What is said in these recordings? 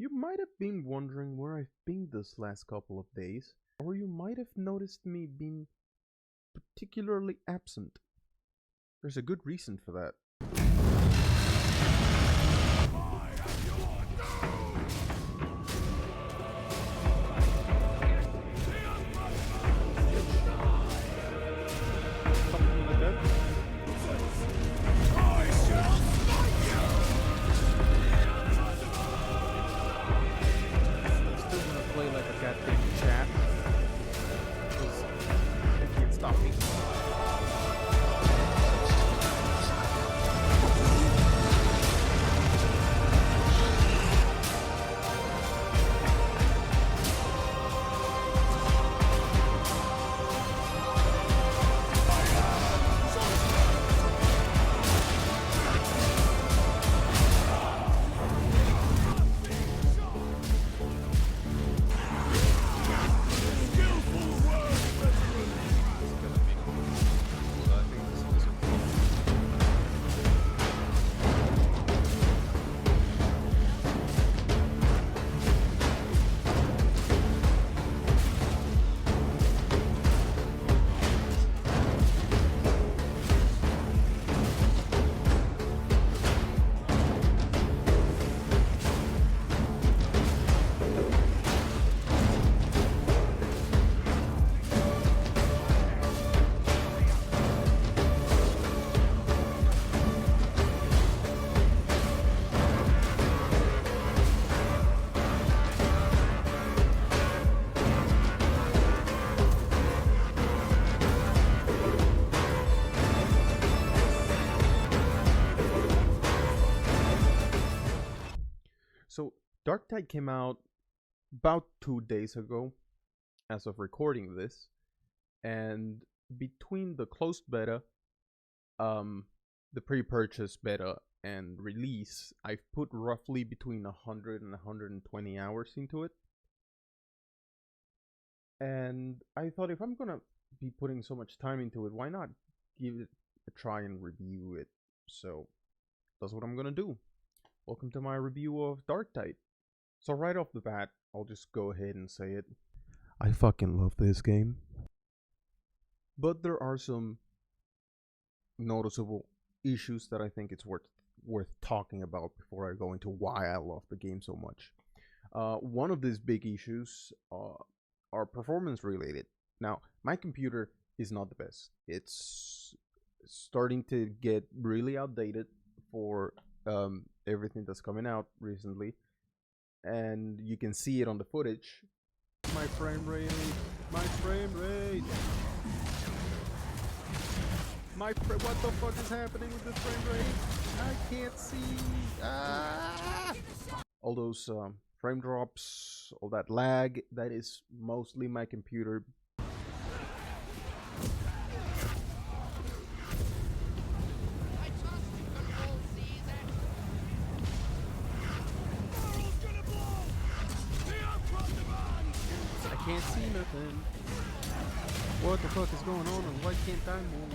You might have been wondering where I've been this last couple of days, or you might have noticed me being particularly absent. There's a good reason for that. Something like that. Still gonna play like a goddamn chat. Because I can't stop me. So, Darktide came out about 2 days ago, as of recording this, and between the closed beta, the pre-purchase beta, and release, I've put roughly between 100 and 120 hours into it. And I thought, if I'm gonna be putting so much time into it, why not give it a try and review it? So, that's what I'm gonna do. Welcome to my review of Darktide. So right off the bat, I'll just go ahead and say it. I fucking love this game. But there are some noticeable issues that I think it's worth talking about before I go into why I love the game so much. One of these big issues are performance related. Now, my computer is not the best. It's starting to get really outdated for everything that's coming out recently, and you can see it on the footage. My frame rate, what the fuck is happening with the frame rate? I can't see. All those frame drops, all that lag, that is mostly my computer. Can't see nothing. What the fuck is going on and why can't I move?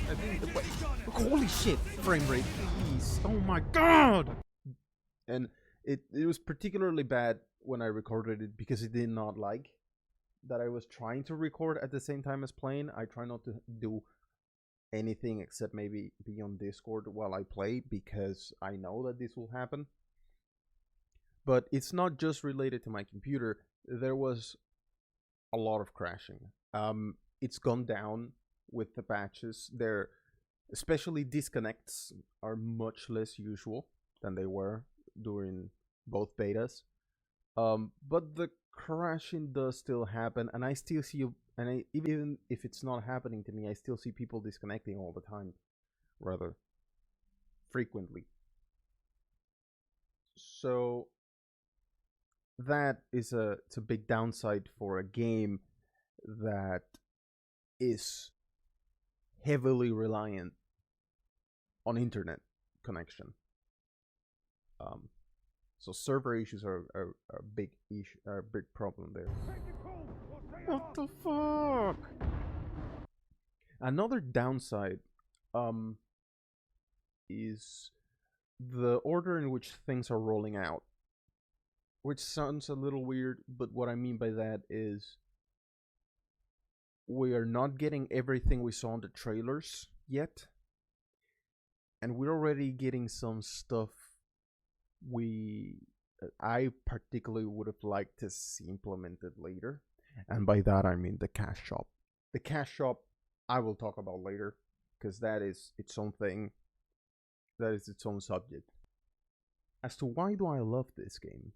I think holy shit, frame rate, please. Oh my god! And it was particularly bad when I recorded it because it did not like that I was trying to record at the same time as playing. I try not to do anything except maybe be on Discord while I play because I know that this will happen. But it's not just related to my computer. There was a lot of crashing. It's gone down with the patches. There, especially disconnects are much less usual than they were during both betas. But the crashing does still happen, and I still see, even if it's not happening to me, I still see people disconnecting all the time, rather frequently. So that is it's a big downside for a game that is heavily reliant on internet connection. So server issues are a big issue, are a big problem there. What the fuck? Another downside is the order in which things are rolling out, which sounds a little weird, but what I mean by that is we are not getting everything we saw in the trailers yet, and we're already getting some stuff we I particularly would have liked to see implemented later. And by that I mean the cash shop. The cash shop I will talk about later because that is its own thing. That is its own subject. As to why do I love this game?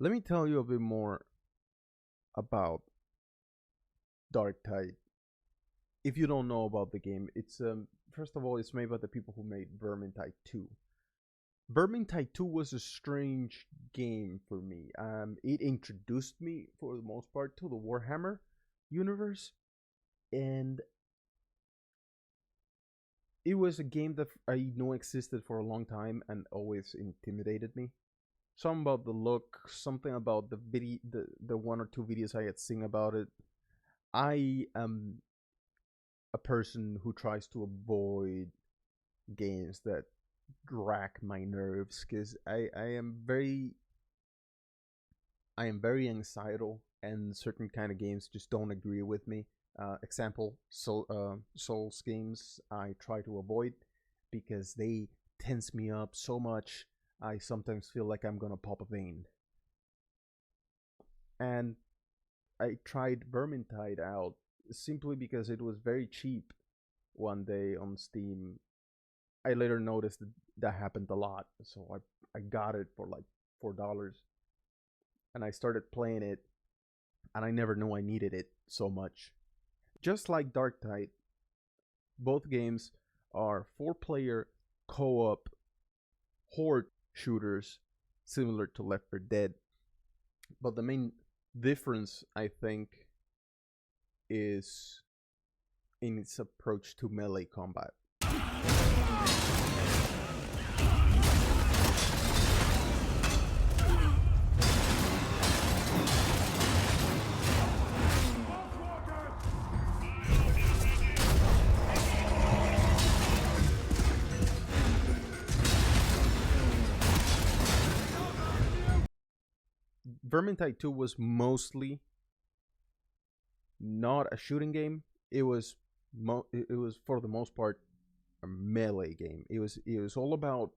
Let me tell you a bit more about Darktide. If you don't know about the game, it's first of all, it's made by the people who made Vermintide 2. Vermintide 2 was a strange game for me. It introduced me, for the most part, to the Warhammer universe, and it was a game that I know existed for a long time and always intimidated me. Something about the look, something about the one or two videos I had seen about it. I am a person who tries to avoid games that rack my nerves because I am very anxietal, and certain kind of games just don't agree with me. Example, Souls games I try to avoid because they tense me up so much. I sometimes feel like I'm gonna pop a vein. And I tried Vermintide out simply because it was very cheap one day on Steam. I later noticed that happened a lot, so I got it for like $4, and I started playing it, and I never knew I needed it so much. Just like Darktide, both games are 4-player co-op horde shooters similar to Left 4 Dead, but the main difference I think is in its approach to melee combat. Vermintide 2 was mostly not a shooting game. It was for the most part a melee game. It was all about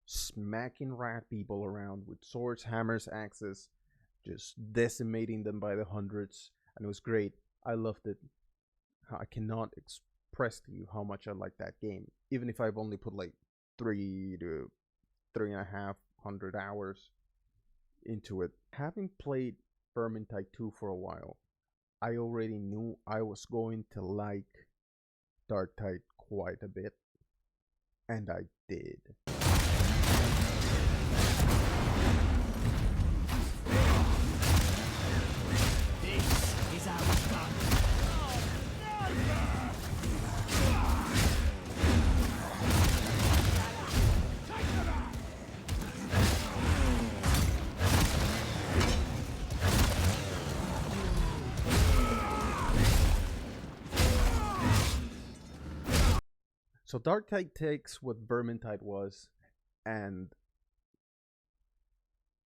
smacking rat people around with swords, hammers, axes, just decimating them by the hundreds, and it was great. I loved it. I cannot express to you how much I like that game, even if I've only put like 3 to 3.5 hundred hours into it. Having played Vermintide 2 for a while, I already knew I was going to like Darktide quite a bit, and I did. This is our spot. So Darktide takes what Vermintide was, and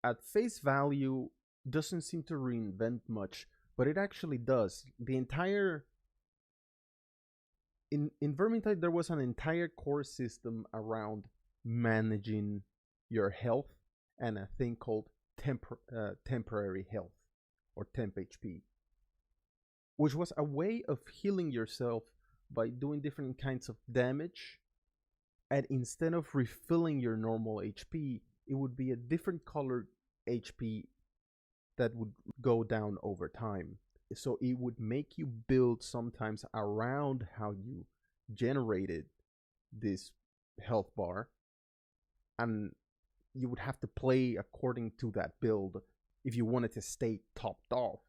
at face value doesn't seem to reinvent much, but it actually does. The entire in Vermintide there was an entire core system around managing your health and a thing called temporary health, or temp HP, which was a way of healing yourself by doing different kinds of damage, and instead of refilling your normal HP, it would be a different colored HP that would go down over time. So it would make you build sometimes around how you generated this health bar, and you would have to play according to that build if you wanted to stay topped off.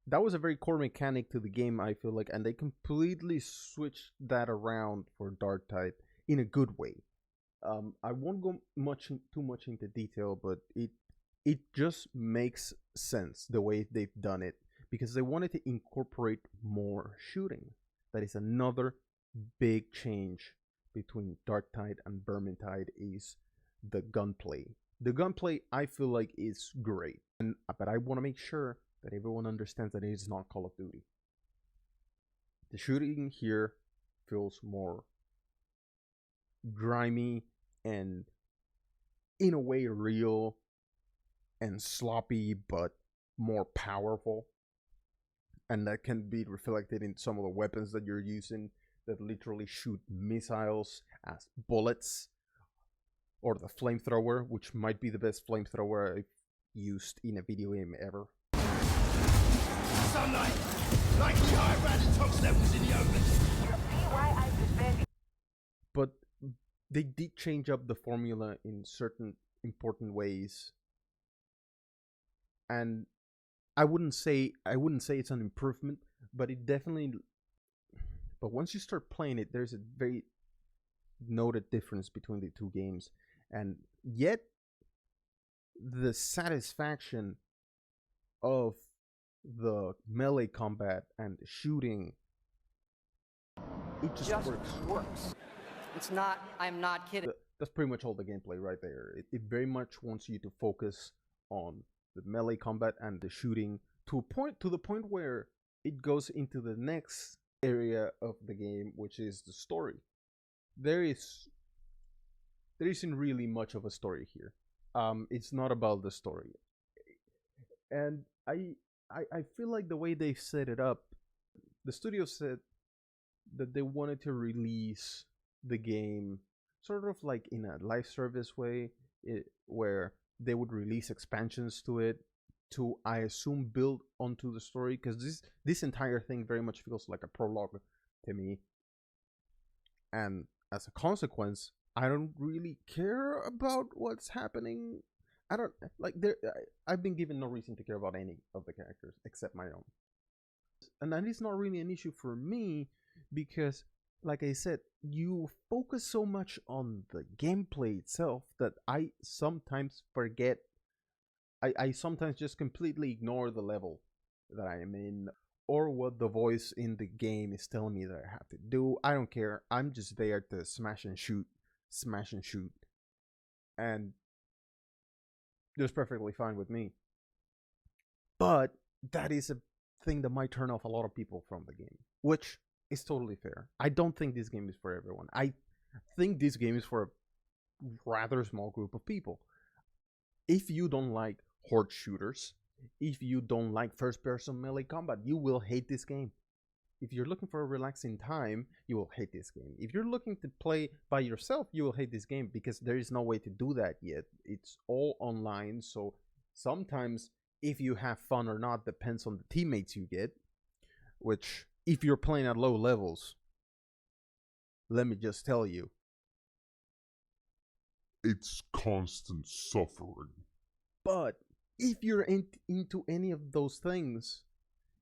That was a very core mechanic to the game, I feel like, and they completely switched that around for Darktide in a good way. I won't go too much into detail, but it just makes sense the way they've done it, because they wanted to incorporate more shooting. That is another big change between Darktide and Vermintide, is the gunplay. The gunplay, I feel like, is great, but I want to make sure that everyone understands that it is not Call of Duty. The shooting here feels more grimy and in a way real and sloppy, but more powerful. And that can be reflected in some of the weapons that you're using that literally shoot missiles as bullets, or the flamethrower, which might be the best flamethrower I've used in a video game ever. Sunlight, like we high random tox levels in the open. But they did change up the formula in certain important ways, and I wouldn't say it's an improvement, but it definitely. But once you start playing it, there's a very noted difference between the two games, and yet the satisfaction of the melee combat and the shooting, it just works. It's not, I'm not kidding. That's pretty much all the gameplay right there. It very much wants you to focus on the melee combat and the shooting to the point where it goes into the next area of the game, which is the story. There isn't really much of a story here. It's not about the story, and I feel like the way they set it up, the studio said that they wanted to release the game sort of like in a live service way, where they would release expansions to it to, I assume, build onto the story, because this entire thing very much feels like a prologue to me. And as a consequence, I don't really care about what's happening. I don't like I've been given no reason to care about any of the characters except my own. And that is not really an issue for me, because like I said, you focus so much on the gameplay itself that I sometimes forget. I sometimes just completely ignore the level that I am in, or what the voice in the game is telling me that I have to do. I don't care. I'm just there to smash and shoot. And it's perfectly fine with me. But that is a thing that might turn off a lot of people from the game, which is totally fair. I don't think this game is for everyone. I think this game is for a rather small group of people. If you don't like horde shooters, if you don't like first-person melee combat, you will hate this game. If you're looking for a relaxing time, you will hate this game. If you're looking to play by yourself, you will hate this game, because there is no way to do that yet. It's all online, so sometimes if you have fun or not depends on the teammates you get, which, if you're playing at low levels, let me just tell you, it's constant suffering. But if you're into any of those things,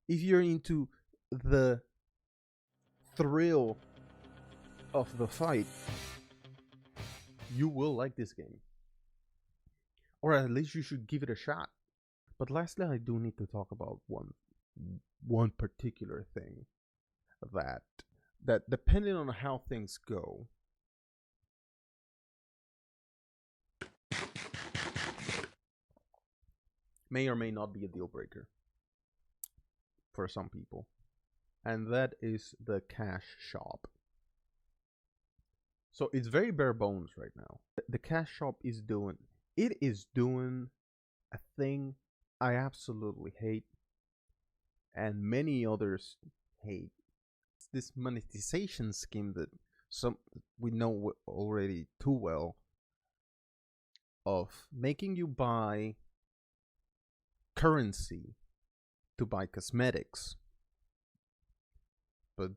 if you're into the thrill of the fight, you will like this game. Or at least you should give it a shot. But lastly, I do need to talk about one particular thing that depending on how things go, may or may not be a deal breaker for some people, and that is the cash shop. So it's very bare bones right now. The cash shop is doing a thing I absolutely hate, and many others hate. It's this monetization scheme that we know already too well, of making you buy currency to buy cosmetics, but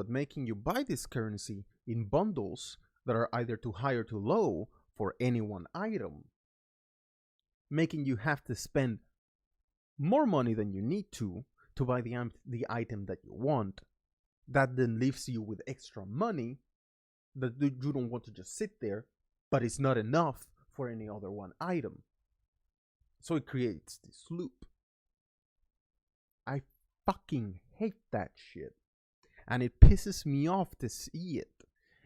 making you buy this currency in bundles that are either too high or too low for any one item, making you have to spend more money than you need to buy the item that you want. That then leaves you with extra money that you don't want to just sit there, but it's not enough for any other one item. So it creates this loop. I fucking hate that shit. And it pisses me off to see it.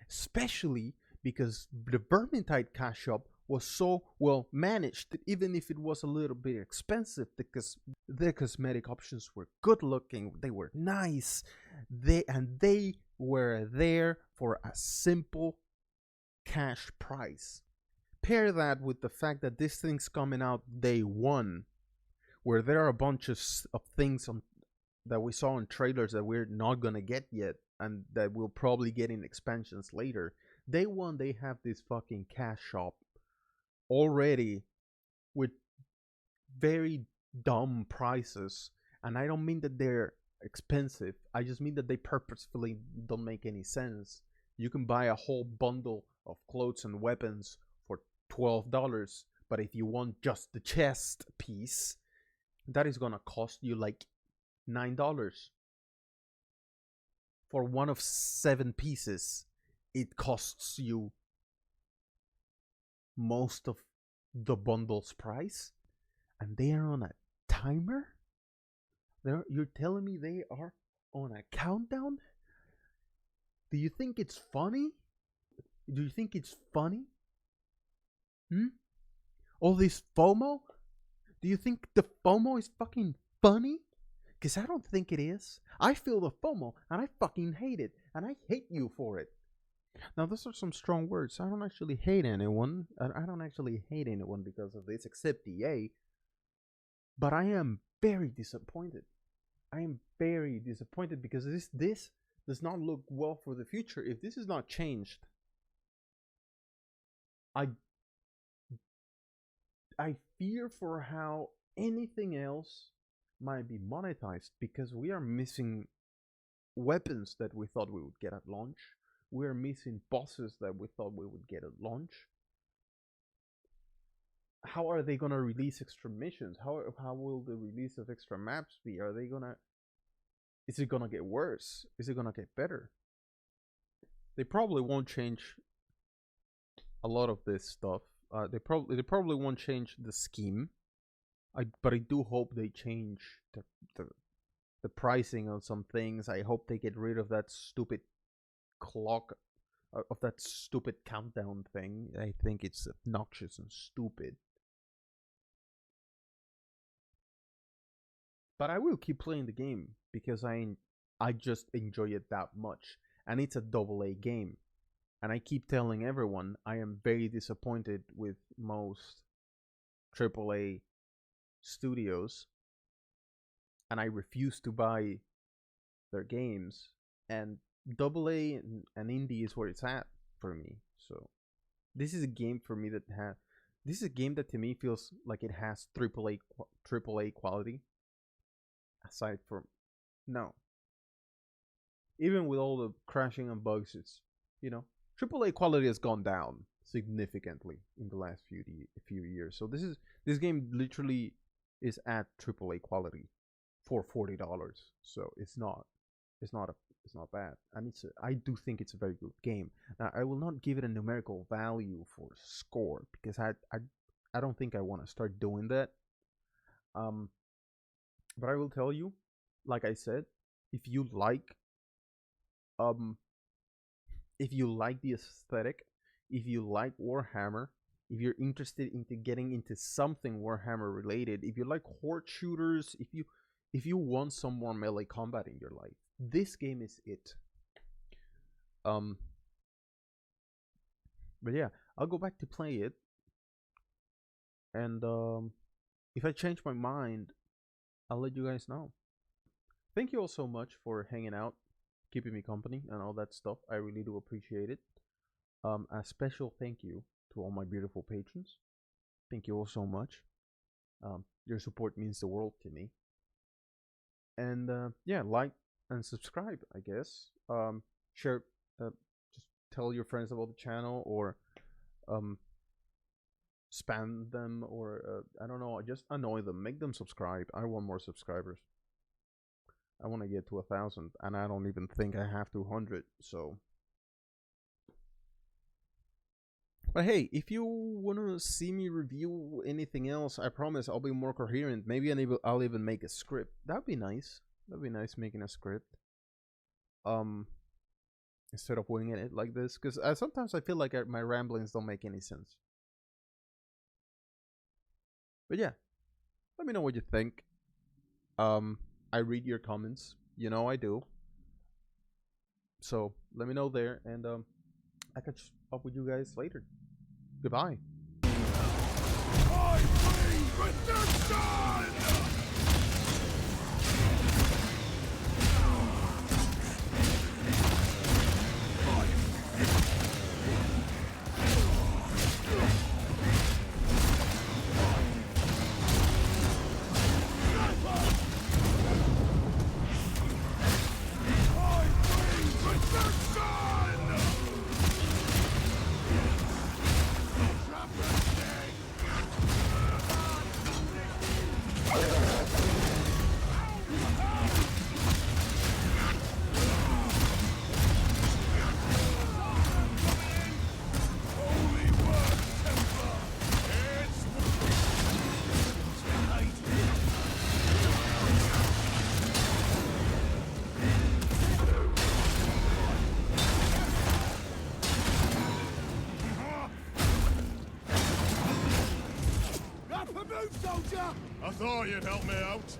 Especially because the Vermintide cash shop was so well managed that even if it was a little bit expensive, because their cosmetic options were good looking, they were nice, they were there for a simple cash price. Pair that with the fact that this thing's coming out day one, where there are a bunch of things that we saw in trailers that we're not gonna get yet, and that we'll probably get in expansions later. Day one, they have this fucking cash shop already with very dumb prices, and I don't mean that they're expensive. I just mean that they purposefully don't make any sense. You can buy a whole bundle of clothes and weapons for $12, but if you want just the chest piece, that is gonna cost you like $9. For one of 7 pieces, it costs you most of the bundle's price, and they are on a timer? You're telling me they are on a countdown? Do you think it's funny? Do you think it's funny? All this FOMO? Do you think the FOMO is fucking funny? Because I don't think it is. I feel the FOMO, and I fucking hate it, and I hate you for it. Now, those are some strong words. I don't actually hate anyone. I don't actually hate anyone because of this, except EA. But I am very disappointed. I am very disappointed because this does not look well for the future. If this is not changed, I fear for how anything else might be monetized, because we are missing weapons that we thought we would get at launch. We are missing bosses that we thought we would get at launch. How are they gonna release extra missions? How will the release of extra maps be? Is it gonna get worse? Is it gonna get better? They probably won't change a lot of this stuff. They probably won't change the scheme. But I do hope they change the pricing on some things. I hope they get rid of that stupid clock, of that stupid countdown thing. I think it's obnoxious and stupid. But I will keep playing the game because I just enjoy it that much, and it's a AA game. And I keep telling everyone I am very disappointed with most AAA studios, and I refuse to buy their games. And AA and indie is where it's at for me. So this is a game for me that this is a game that to me feels like it has AAA quality. Aside from, no, even with all the crashing and bugs, it's, AAA quality has gone down significantly in the last few years. So this game literally is at AAA quality for $40. So it's not bad, and I do think it's a very good game. Now, I will not give it a numerical value for score because I don't think I want to start doing that. But I will tell you, like I said, if you like the aesthetic, if you like Warhammer, if you're interested into getting into something Warhammer related, if you like horde shooters, if you want some more melee combat in your life, this game is it. But yeah, I'll go back to play it, and if I change my mind, I'll let you guys know. Thank you all so much for hanging out, keeping me company, and all that stuff. I really do appreciate it. A special thank you to all my beautiful patrons. Thank you all so much. Your support means the world to me. And yeah, like and subscribe, I guess. Share, just tell your friends about the channel, or spam them, or I don't know, just annoy them, make them subscribe. I want more subscribers. I want to get to 1,000, and I don't even think I have 200. So, but hey, if you wanna see me review anything else, I promise I'll be more coherent. Maybe I'll even make a script. That'd be nice. That'd be nice making a script. Instead of winging it like this, because sometimes I feel like my ramblings don't make any sense. But yeah, let me know what you think. I read your comments, you know I do. So let me know there, and I catch up with you guys later. Goodbye. I breathe redemption! I thought you'd help me out.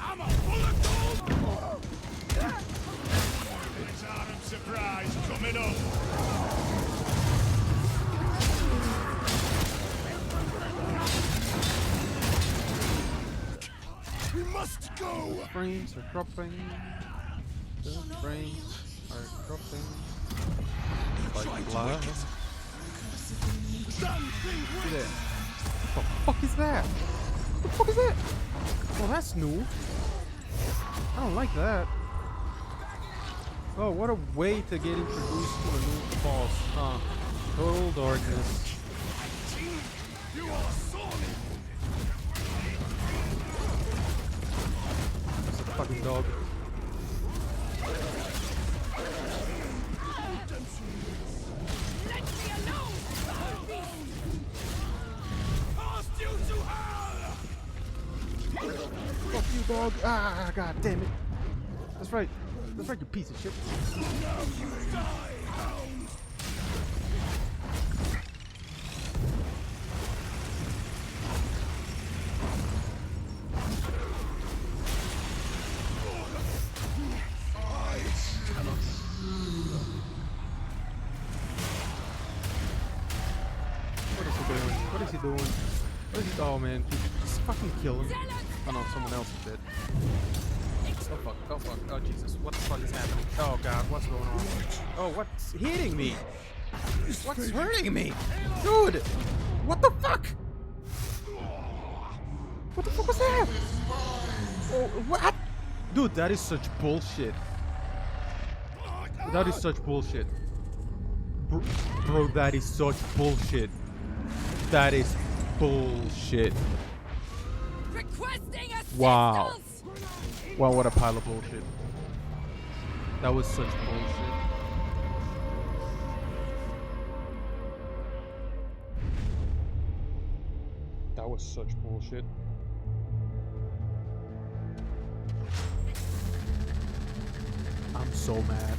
I'm a bullet gold! Retirement surprise coming up. We must go! Frames are dropping. The frames are dropping. Like lava. See there. What the fuck is that? What the fuck is that? Oh, that's new. I don't like that. Oh, what a way to get introduced to a new boss, huh? Total darkness. You are sorely It's a fucking dog. Fuck you, dog. Ah, god damn it. That's right. That's right, you piece of shit. What is he doing? What is he doing? What is he? Oh man, just fucking kill him. Oh no, someone else is dead. Oh fuck, oh fuck, oh Jesus, what the fuck is happening? Oh god, what's going on? Oh, what's hitting me? What's hurting me? Dude! What the fuck? What the fuck was that? Oh, what? Dude, that is such bullshit. That is such bullshit. Bro, that is such bullshit. That is bullshit. Wow. Wow, what a pile of bullshit. That was such bullshit. That was such bullshit. I'm so mad.